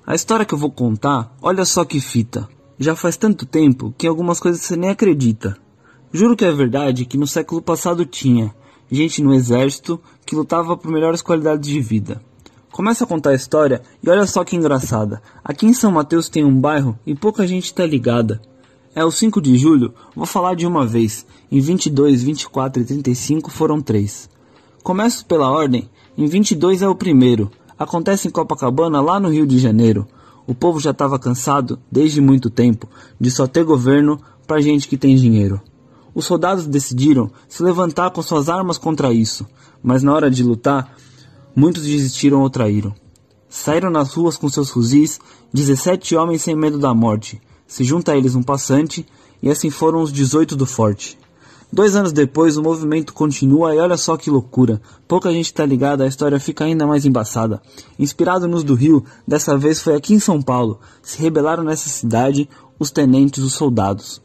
A história que eu vou contar, olha só que fita. Já faz tanto tempo que algumas coisas você nem acredita. Juro que é verdade que no século passado tinha gente no exército que lutava por melhores qualidades de vida. Começa a contar a história e olha só que engraçada. Aqui em São Mateus tem um bairro e pouca gente tá ligada. É o 5 de julho, vou falar de uma vez. Em 22, 24 e 35 foram 3. Começo pela ordem, em 22 é o primeiro. Acontece em Copacabana, lá no Rio de Janeiro. O povo já estava cansado, desde muito tempo, de só ter governo pra gente que tem dinheiro. Os soldados decidiram se levantar com suas armas contra isso, mas na hora de lutar, muitos desistiram ou traíram. Saíram nas ruas com seus fuzis, 17 homens sem medo da morte. Se junta a eles um passante, e assim foram os 18 do forte. 2 anos depois, o movimento continua e olha só que loucura. Pouca gente tá ligada, a história fica ainda mais embaçada. Inspirado nos do Rio, dessa vez foi aqui em São Paulo. Se rebelaram nessa cidade os tenentes, os soldados.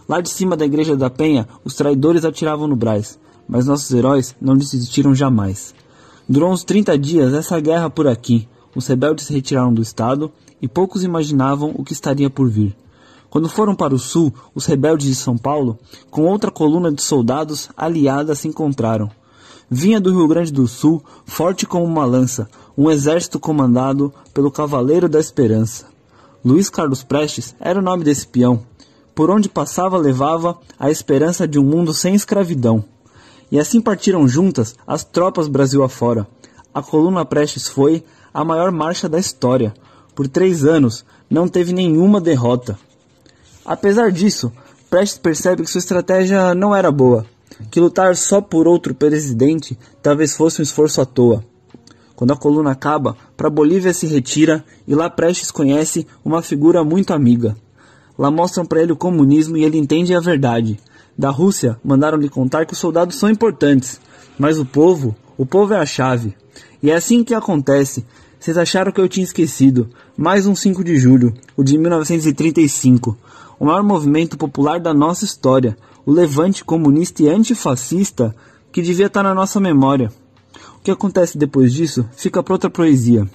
Lá de cima da Igreja da Penha, os traidores atiravam no Brás. Mas nossos heróis não desistiram jamais. Durou uns 30 dias essa guerra por aqui. Os rebeldes se retiraram do estado e poucos imaginavam o que estaria por vir. Quando foram para o sul, os rebeldes de São Paulo, com outra coluna de soldados aliada, se encontraram. Vinha do Rio Grande do Sul, forte como uma lança, um exército comandado pelo Cavaleiro da Esperança. Luiz Carlos Prestes era o nome desse peão. Por onde passava levava a esperança de um mundo sem escravidão. E assim partiram juntas as tropas Brasil afora. A coluna Prestes foi a maior marcha da história. Por 3 anos não teve nenhuma derrota. Apesar disso, Prestes percebe que sua estratégia não era boa, que lutar só por outro presidente talvez fosse um esforço à toa. Quando a coluna acaba, para Bolívia se retira e lá Prestes conhece uma figura muito amiga. Lá mostram para ele o comunismo e ele entende a verdade. Da Rússia, mandaram-lhe contar que os soldados são importantes, mas o povo é a chave. E é assim que acontece. Vocês acharam que eu tinha esquecido. Mais um 5 de julho, o de 1935. O maior movimento popular da nossa história, o levante comunista e antifascista que devia estar na nossa memória. O que acontece depois disso fica para outra poesia.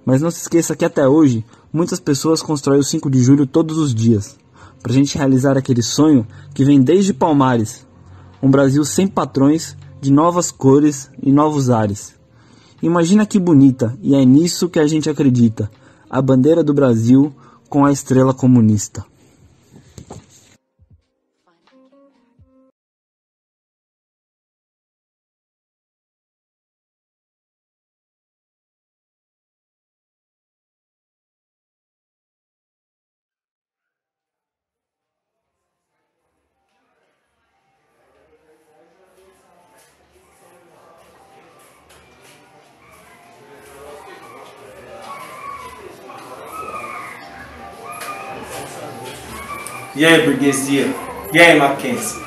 Mas não se esqueça que até hoje, muitas pessoas constroem o 5 de julho todos os dias, para a gente realizar aquele sonho que vem desde Palmares. Um Brasil sem patrões, de novas cores e novos ares. Imagina que bonita, e é nisso que a gente acredita, a bandeira do Brasil com a estrela comunista. E aí, burguesia? E aí, Mackenzie?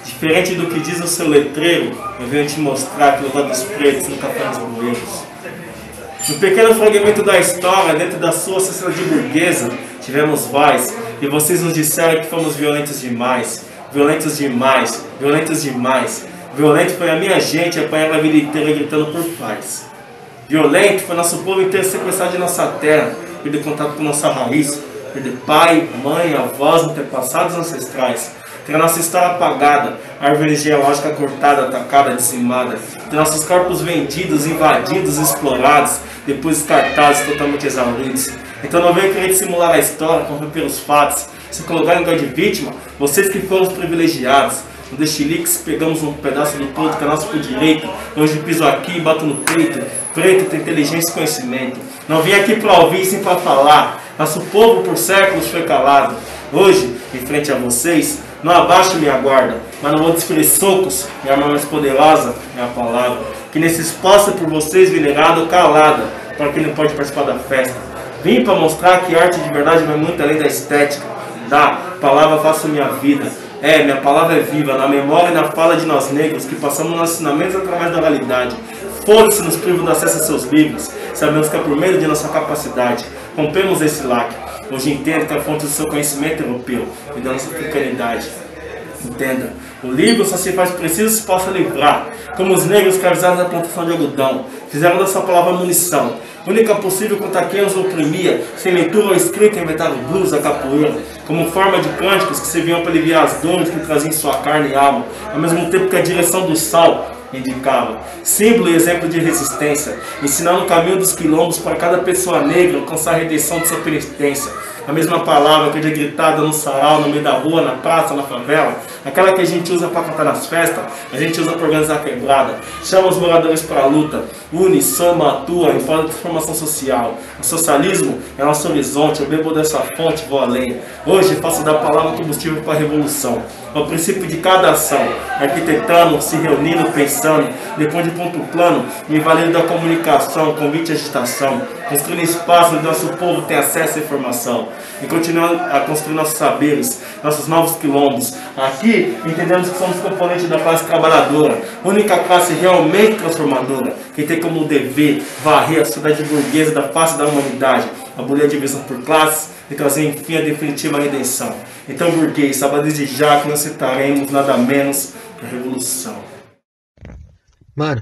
Diferente do que diz o seu letreiro, eu venho te mostrar que o lugar dos pretos nunca foi nos bueiros. No pequeno fragmento da história, dentro da sua sociedade burguesa, tivemos voz, e vocês nos disseram que fomos violentos demais. Violentos demais, violentos demais. Violento foi a minha gente apanhar a vida inteira gritando por paz. Violento foi nosso povo inteiro sequestrado de nossa terra, perder contato com nossa raiz, perder pai, mãe, avós, antepassados ancestrais, ter a nossa história apagada, a árvore geológica cortada, atacada, dizimada, ter nossos corpos vendidos, invadidos, explorados, depois descartados, totalmente exauridos. Então não venha querer simular a história, correr pelos fatos, se colocar em lugar de vítima, vocês que foram os privilegiados. No Dexilix pegamos um pedaço do todo que é nosso por direito. Hoje piso aqui e bato no peito. Preto tem inteligência e conhecimento. Não vim aqui para ouvir, sim para falar. Nosso povo por séculos foi calado. Hoje, em frente a vocês, não abaixo minha guarda, mas não vou desferir socos. Minha arma mais poderosa é a palavra, que nesses possa por vocês venerado ou calada, para quem não pode participar da festa. Vim para mostrar que arte de verdade vai muito além da estética. Da palavra faço minha vida. Minha palavra é viva, na memória e na fala de nós negros, que passamos nossos ensinamentos através da oralidade. Foda-se nos privos do acesso a seus livros, sabemos que é por meio de nossa capacidade. Rompemos esse lacre, hoje inteiro que é a fonte do seu conhecimento europeu e da nossa africanidade. Entenda, o livro só se faz preciso se possa livrar, como os negros escravizados da plantação de algodão, fizeram da sua palavra munição, única possível contra quem os oprimia, sem leitura ou escrita inventaram o blues, a capoeira, como forma de cânticos que serviam para aliviar as dores que traziam em sua carne e alma, ao mesmo tempo que a direção do sal indicava, símbolo e exemplo de resistência, ensinando o caminho dos quilombos para cada pessoa negra alcançar a redenção de sua penitência. A mesma palavra que é gritada no sarau, no meio da rua, na praça, na favela, aquela que a gente usa para cantar nas festas, a gente usa para organizar a quebrada, chama os moradores para a luta, une, soma, atua em prol da transformação social. O socialismo é nosso horizonte, eu bebo dessa fonte, vou além. Hoje faço da palavra combustível para a revolução. Ao princípio de cada ação, arquitetando, se reunindo, pensando, depois de ponto plano, me valendo da comunicação, convite e agitação, construindo espaço onde nosso povo tem acesso à informação, e continuando a construir nossos saberes, nossos novos quilombos. Aqui, entendemos que somos componentes da classe trabalhadora, única classe realmente transformadora, que tem como dever varrer a sociedade burguesa da face da humanidade, abolir a divisão por classes e trazer enfim a definitiva redenção. Então, burguês, saiba desde já que nós citaremos nada menos que a revolução. Mano,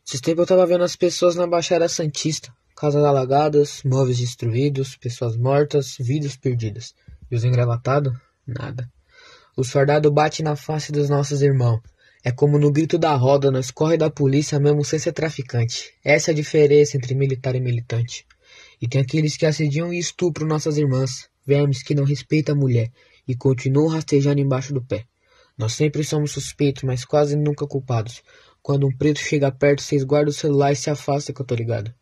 esses tempos eu tava vendo as pessoas na Baixada Santista. Casas alagadas, móveis destruídos, pessoas mortas, vidas perdidas. E os engravatados? Nada. Os fardados batem na face dos nossos irmãos. É como no grito da roda, nós corre da polícia mesmo sem ser traficante. Essa é a diferença entre militar e militante. E tem aqueles que assediam e estupram nossas irmãs, vermes que não respeitam a mulher e continuam rastejando embaixo do pé. Nós sempre somos suspeitos, mas quase nunca culpados. Quando um preto chega perto, vocês guardam o celular e se afastam que eu tô ligado.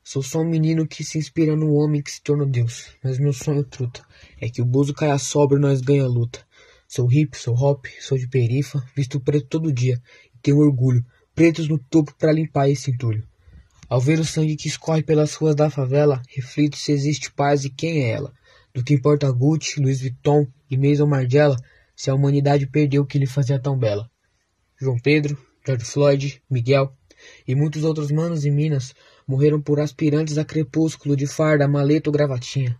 Sou só um menino que se inspira no homem que se torna Deus, mas meu sonho truta é que o buzo caia sobra e nós ganha a luta. Sou hip, sou hop, sou de perifa, visto preto todo dia e tenho orgulho, pretos no topo pra limpar esse entulho. Ao ver o sangue que escorre pelas ruas da favela, reflito se existe paz e quem é ela. Do que importa Gucci, Louis Vuitton e Maison Margiela, se a humanidade perdeu o que lhe fazia tão bela. João Pedro, George Floyd, Miguel e muitos outros manos e minas morreram por aspirantes a crepúsculo de farda, maleta ou gravatinha.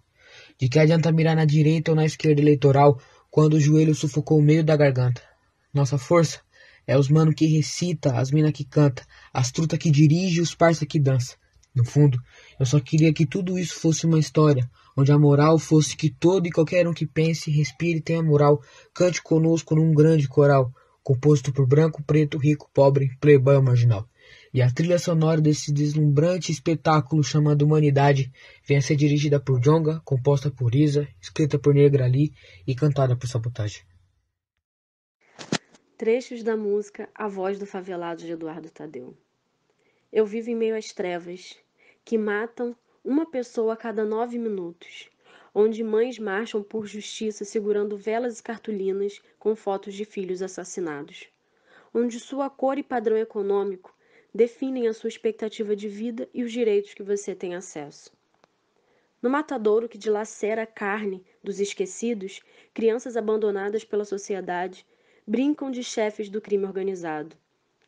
De que adianta mirar na direita ou na esquerda eleitoral quando o joelho sufocou o meio da garganta? Nossa força é os mano que recita, as mina que canta, as truta que dirige e os parça que dança. No fundo, eu só queria que tudo isso fosse uma história, onde a moral fosse que todo e qualquer um que pense, respire e tenha moral, cante conosco num grande coral, composto por branco, preto, rico, pobre, playboy ou marginal. E a trilha sonora desse deslumbrante espetáculo chamado Humanidade venha a ser dirigida por Djonga, composta por Isa, escrita por Negra Ali e cantada por Sabotagem. Trechos da música A Voz do Favelado de Eduardo Tadeu. Eu vivo em meio às trevas, que matam uma pessoa a cada 9 minutos, onde mães marcham por justiça segurando velas e cartolinas com fotos de filhos assassinados, onde sua cor e padrão econômico definem a sua expectativa de vida e os direitos que você tem acesso. No matadouro que dilacera a carne dos esquecidos, crianças abandonadas pela sociedade brincam de chefes do crime organizado.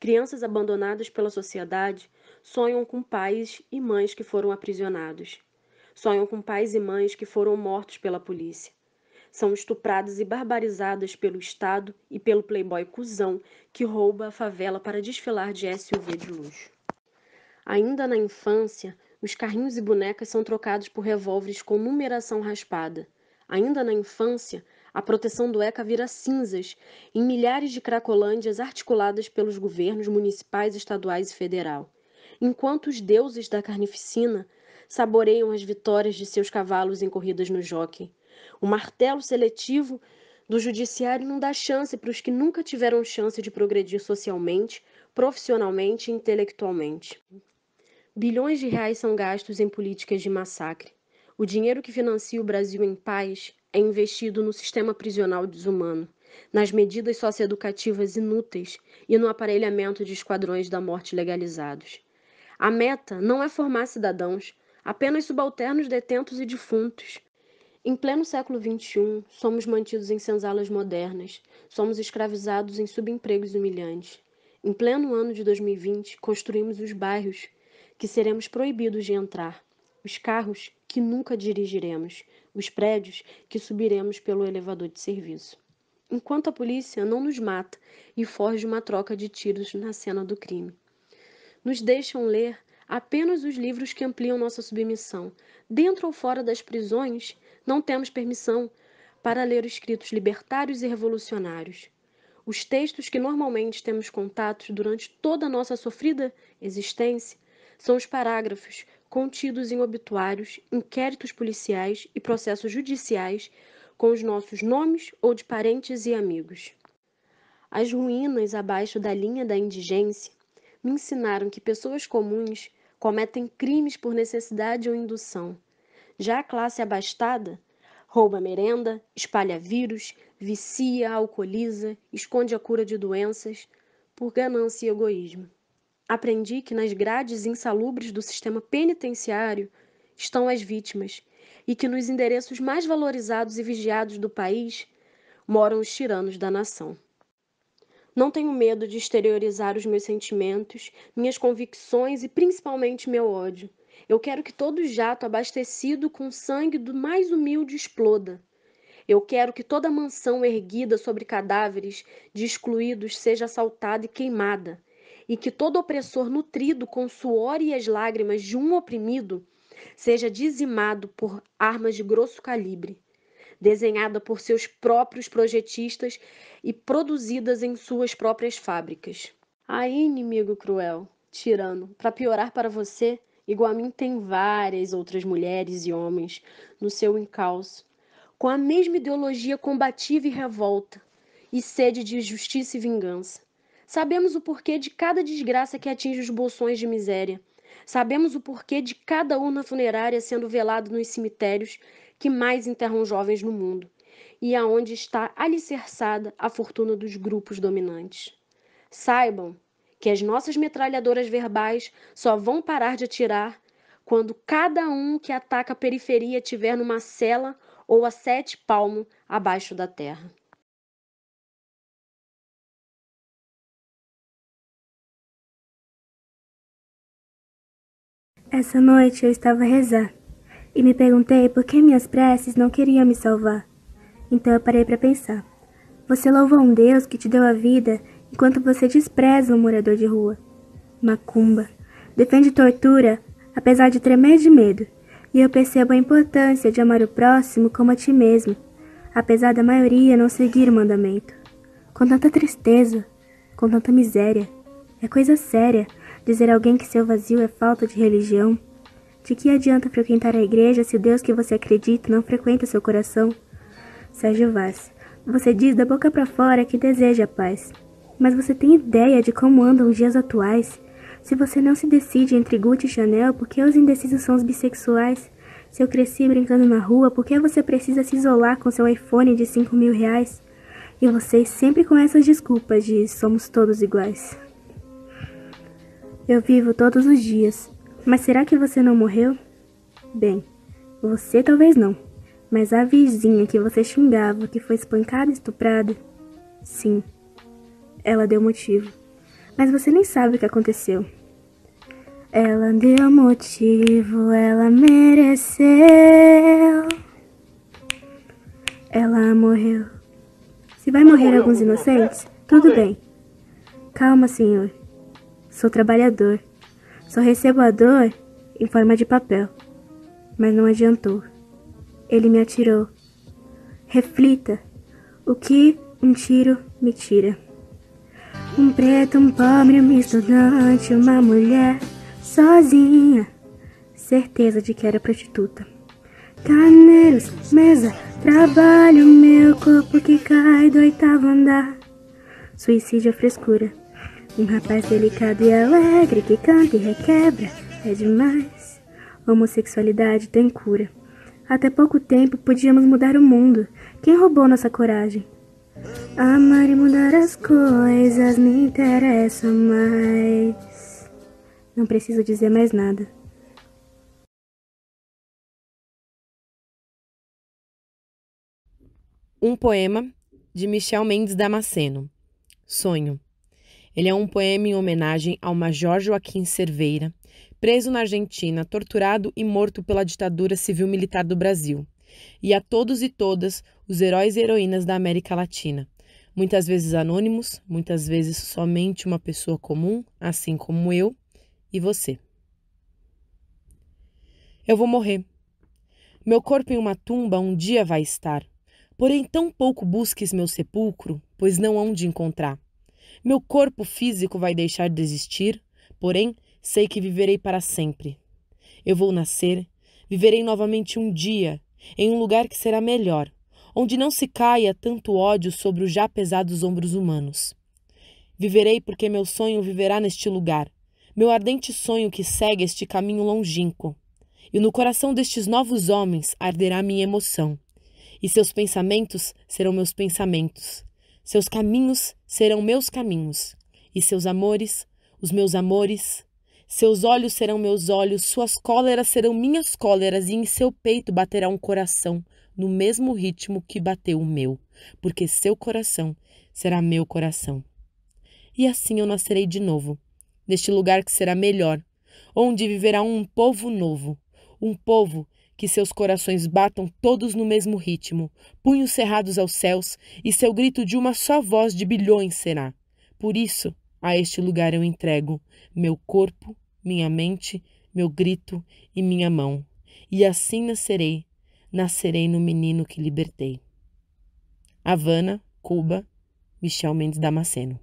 Crianças abandonadas pela sociedade sonham com pais e mães que foram aprisionados. Sonham com pais e mães que foram mortos pela polícia. São estupradas e barbarizadas pelo Estado e pelo playboy cuzão que rouba a favela para desfilar de SUV de luxo. Ainda na infância, os carrinhos e bonecas são trocados por revólveres com numeração raspada. Ainda na infância, a proteção do ECA vira cinzas em milhares de cracolândias articuladas pelos governos municipais, estaduais e federal. Enquanto os deuses da carnificina saboreiam as vitórias de seus cavalos em corridas no jockey. O martelo seletivo do judiciário não dá chance para os que nunca tiveram chance de progredir socialmente, profissionalmente e intelectualmente. Bilhões de reais são gastos em políticas de massacre. O dinheiro que financia o Brasil em paz é investido no sistema prisional desumano, nas medidas socioeducativas inúteis e no aparelhamento de esquadrões da morte legalizados. A meta não é formar cidadãos, apenas subalternos detentos e defuntos. Em pleno século XXI, somos mantidos em senzalas modernas, somos escravizados em subempregos humilhantes. Em pleno ano de 2020, construímos os bairros que seremos proibidos de entrar, os carros que nunca dirigiremos, os prédios que subiremos pelo elevador de serviço. enquanto a polícia não nos mata e forja uma troca de tiros na cena do crime. Nos deixam ler apenas os livros que ampliam nossa submissão. Dentro ou fora das prisões, não temos permissão para ler escritos libertários e revolucionários. Os textos que normalmente temos contato durante toda a nossa sofrida existência são os parágrafos contidos em obituários, inquéritos policiais e processos judiciais com os nossos nomes ou de parentes e amigos. As ruínas abaixo da linha da indigência me ensinaram que pessoas comuns cometem crimes por necessidade ou indução. Já a classe abastada rouba merenda, espalha vírus, vicia, alcooliza, esconde a cura de doenças por ganância e egoísmo. Aprendi que nas grades insalubres do sistema penitenciário estão as vítimas e que nos endereços mais valorizados e vigiados do país moram os tiranos da nação. Não tenho medo de exteriorizar os meus sentimentos, minhas convicções e principalmente meu ódio. Eu quero que todo jato abastecido com sangue do mais humilde exploda. Eu quero que toda mansão erguida sobre cadáveres de excluídos seja assaltada e queimada, e que todo opressor nutrido com o suor e as lágrimas de um oprimido seja dizimado por armas de grosso calibre, desenhada por seus próprios projetistas e produzidas em suas próprias fábricas. Aí, inimigo cruel, tirano, para piorar para você, igual a mim tem várias outras mulheres e homens no seu encalço, com a mesma ideologia combativa e revolta, e sede de justiça e vingança. Sabemos o porquê de cada desgraça que atinge os bolsões de miséria. Sabemos o porquê de cada urna funerária sendo velada nos cemitérios que mais enterram jovens no mundo, e aonde está alicerçada a fortuna dos grupos dominantes. Saibam que as nossas metralhadoras verbais só vão parar de atirar quando cada um que ataca a periferia estiver numa cela ou a 7 palmos abaixo da terra. Essa noite eu estava a rezar e me perguntei por que minhas preces não queriam me salvar. Então eu parei para pensar. Você louva um Deus que te deu a vida enquanto você despreza um morador de rua. Macumba. Defende tortura, apesar de tremer de medo. E eu percebo a importância de amar o próximo como a ti mesmo, apesar da maioria não seguir o mandamento. Com tanta tristeza, com tanta miséria. É coisa séria dizer a alguém que seu vazio é falta de religião. De que adianta frequentar a igreja se o Deus que você acredita não frequenta seu coração? Sérgio Vaz, você diz da boca para fora que deseja a paz. Mas você tem ideia de como andam os dias atuais? Se você não se decide entre Gucci e Chanel, por que os indecisos são os bissexuais? Se eu cresci brincando na rua, por que você precisa se isolar com seu iPhone de 5.000 reais? E vocês sempre com essas desculpas de somos todos iguais. Eu vivo todos os dias. Mas será que você não morreu? Bem, você talvez não. Mas a vizinha que você xingava, que foi espancada e estuprada, sim, ela deu motivo. Mas você nem sabe o que aconteceu. Ela deu motivo, ela mereceu. Ela morreu. Se vai morrer alguns inocentes, tudo bem. Calma, senhor. Sou trabalhador. Só recebo a dor em forma de papel. Mas não adiantou. Ele me atirou. Reflita. O que um tiro me tira? Um preto, um pobre, um estudante, uma mulher sozinha. Certeza de que era prostituta. Carneiros, mesa, trabalho, meu corpo que cai do 8º andar. Suicídio é frescura. Um rapaz delicado e alegre que canta e requebra. É demais. Homossexualidade tem cura. Até pouco tempo podíamos mudar o mundo. Quem roubou nossa coragem? Amar e mudar as coisas me interessa mais. Não preciso dizer mais nada. Um poema de Michel Mendes Damasceno. Sonho. Ele é um poema em homenagem ao Major Joaquim Cerveira, preso na Argentina, torturado e morto pela ditadura civil-militar do Brasil, e a todos e todas os heróis e heroínas da América Latina, Muitas vezes anônimos, muitas vezes somente uma pessoa comum, assim como eu e você. Eu vou morrer. Meu corpo em uma tumba um dia vai estar. Porém, tão pouco busques meu sepulcro, pois não hão de encontrar. Meu corpo físico vai deixar de existir, porém, sei que viverei para sempre. Eu vou nascer, viverei novamente um dia, em um lugar que será melhor, onde não se caia tanto ódio sobre os já pesados ombros humanos. Viverei porque meu sonho viverá neste lugar, meu ardente sonho que segue este caminho longínquo. E no coração destes novos homens arderá minha emoção, e seus pensamentos serão meus pensamentos, seus caminhos serão meus caminhos, e seus amores, os meus amores, seus olhos serão meus olhos, suas cóleras serão minhas cóleras, e em seu peito baterá um coração, no mesmo ritmo que bateu o meu, porque seu coração será meu coração. E assim eu nascerei de novo, neste lugar que será melhor, onde viverá um povo novo, um povo que seus corações batam todos no mesmo ritmo, punhos cerrados aos céus, e seu grito de uma só voz de bilhões será. Por isso, a este lugar eu entrego meu corpo, minha mente, meu grito e minha mão. E assim nascerei no menino que libertei. Havana, Cuba, Michel Mendes Damasceno.